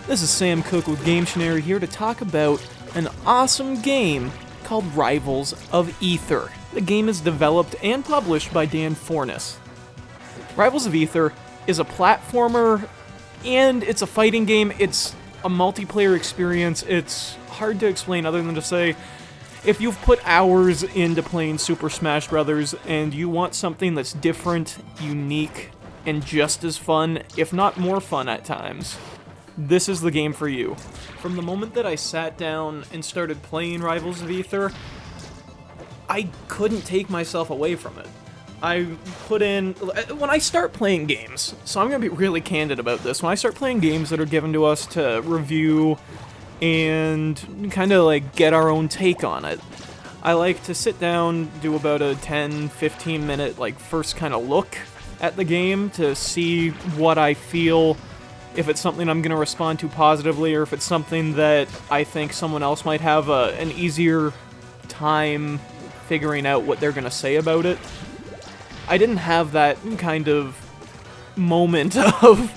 This is Sam Cook with GameScenary here to talk about an awesome game called Rivals of Aether. The game is developed and published by Dan Fornes. Rivals of Aether is a platformer and it's a fighting game. It's a multiplayer experience. It's hard to explain other than to say, if you've put hours into playing Super Smash Bros. And you want something that's different, unique, and just as fun, if not more fun at times, this is the game for you. From the moment that I sat down and started playing Rivals of Aether, I couldn't take myself away from it. I put in... When I start playing games, so I'm going to be really candid about this, when I start playing games that are given to us to review and kind of like get our own take on it, I like to sit down, do about a 10-15 minute like first kind of look at the game to see what I feel, if it's something I'm going to respond to positively, or if it's something that I think someone else might have an easier time figuring out what they're going to say about it. I didn't have that kind of moment of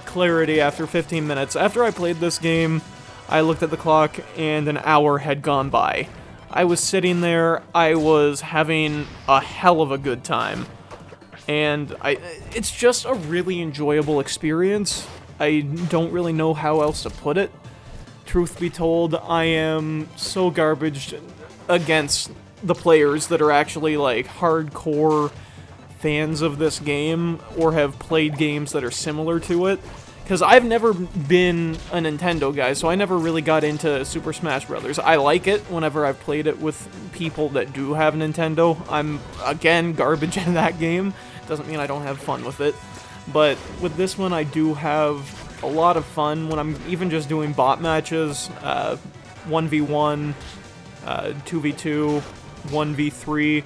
clarity after 15 minutes. After I played this game, I looked at the clock and an hour had gone by. I was sitting there, I was having a hell of a good time, and it's just a really enjoyable experience. I don't really know how else to put it. Truth be told, I am so garbage against the players that are actually like hardcore fans of this game or have played games that are similar to it. Because I've never been a Nintendo guy, so I never really got into Super Smash Bros. I like it whenever I've played it with people that do have Nintendo. I'm, again, garbage in that game. Doesn't mean I don't have fun with it. But with this one, I do have a lot of fun when I'm even just doing bot matches, 1v1, 2v2, 1v3,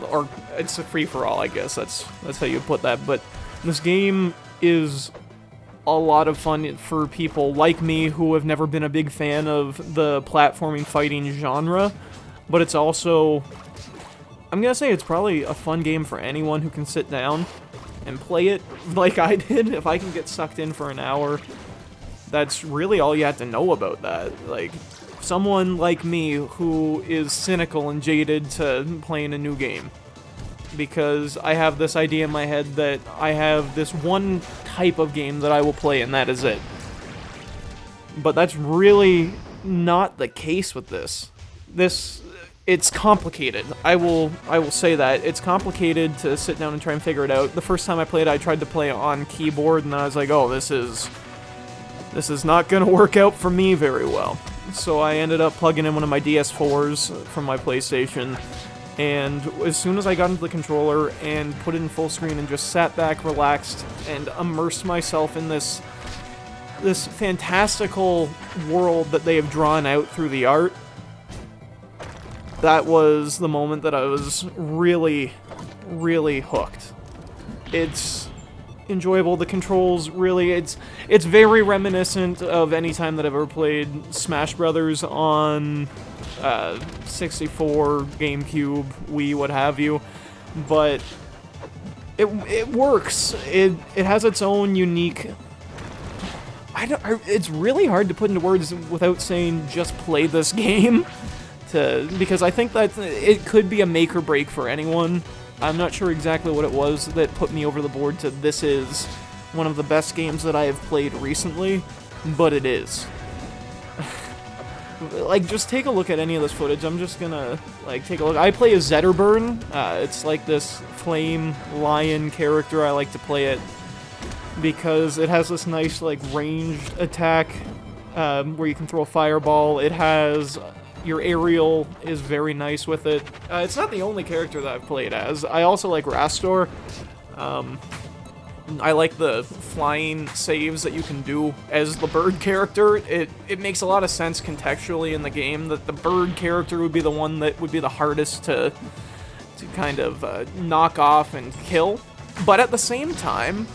or it's a free-for-all, I guess. That's how you put that. But this game is a lot of fun for people like me who have never been a big fan of the platforming fighting genre, but it's also, I'm gonna say it's probably a fun game for anyone who can sit down and play it like I did. If I can get sucked in for an hour, that's really all you have to know about that. Like, someone like me who is cynical and jaded to playing a new game, because I have this idea in my head that I have this one type of game that I will play and that is it. But that's really not the case with this. It's complicated. I will say that. It's complicated to sit down and try and figure it out. The first time I played, I tried to play on keyboard, and I was like, oh, this is not going to work out for me very well. So I ended up plugging in one of my DS4s from my PlayStation, and as soon as I got into the controller and put it in full screen and just sat back, relaxed, and immersed myself in this fantastical world that they have drawn out through the art, that was the moment that I was really, really hooked. It's enjoyable. The controls really, it's very reminiscent of any time that I've ever played Smash Brothers on 64, GameCube, Wii, what have you. But it works. It has its own unique. It's really hard to put into words without saying just play this game. Because I think that it could be a make or break for anyone. I'm not sure exactly what it was that put me over the board to this is one of the best games that I have played recently, but it is. Like, just take a look at any of this footage. I'm just gonna, like, take a look. I play as Zetterburn. It's like this flame lion character. I like to play it because it has this nice, like, ranged attack where you can throw a fireball. It has... Your aerial is very nice with it. It's not the only character that I've played as. I also like Rastor. I like the flying saves that you can do as the bird character. It makes a lot of sense contextually in the game that the bird character would be the one that would be the hardest to kind of knock off and kill. But at the same time,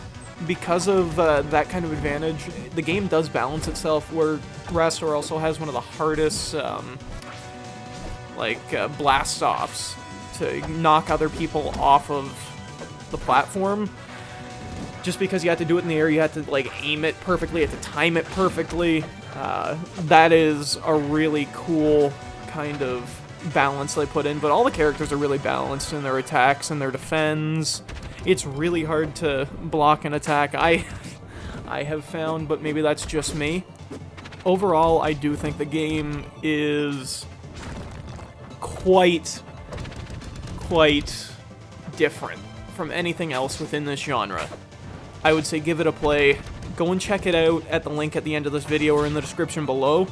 because of that kind of advantage, the game does balance itself where Rastor also has one of the hardest blast-offs to knock other people off of the platform. just because you have to do it in the air, you have to like aim it perfectly, you have to time it perfectly. That is a really cool kind of balance they put in, but all the characters are really balanced in their attacks and their defense. It's really hard to block an attack, I have found, but maybe that's just me. Overall, I do think the game is quite different from anything else within this genre. I would say give it a play. Go and check it out at the link at the end of this video or in the description below.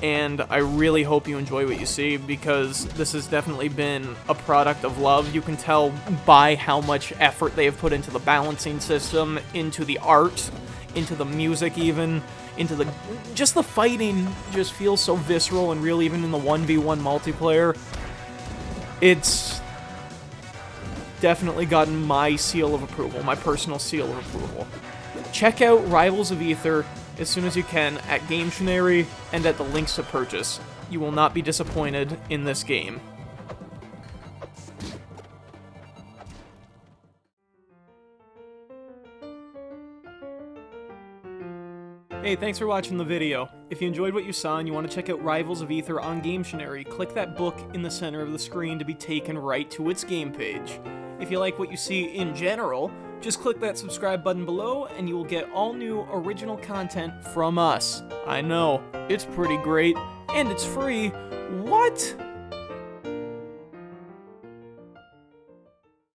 And I really hope you enjoy what you see, because this has definitely been a product of love. You can tell by how much effort they have put into the balancing system, into the art, into the music even, into the... just the fighting just feels so visceral and real, even in the 1v1 multiplayer. It's definitely gotten my seal of approval, my personal seal of approval. Check out Rivals of Aether as soon as you can at Gametionary and at the links to purchase. You will not be disappointed in this game. Hey, thanks for watching the video. If you enjoyed what you saw and you want to check out Rivals of Aether on Gametionary, click that book in the center of the screen to be taken right to its game page. If you like what you see in general, just click that subscribe button below and you will get all new original content from us. I know, it's pretty great, and it's free. What?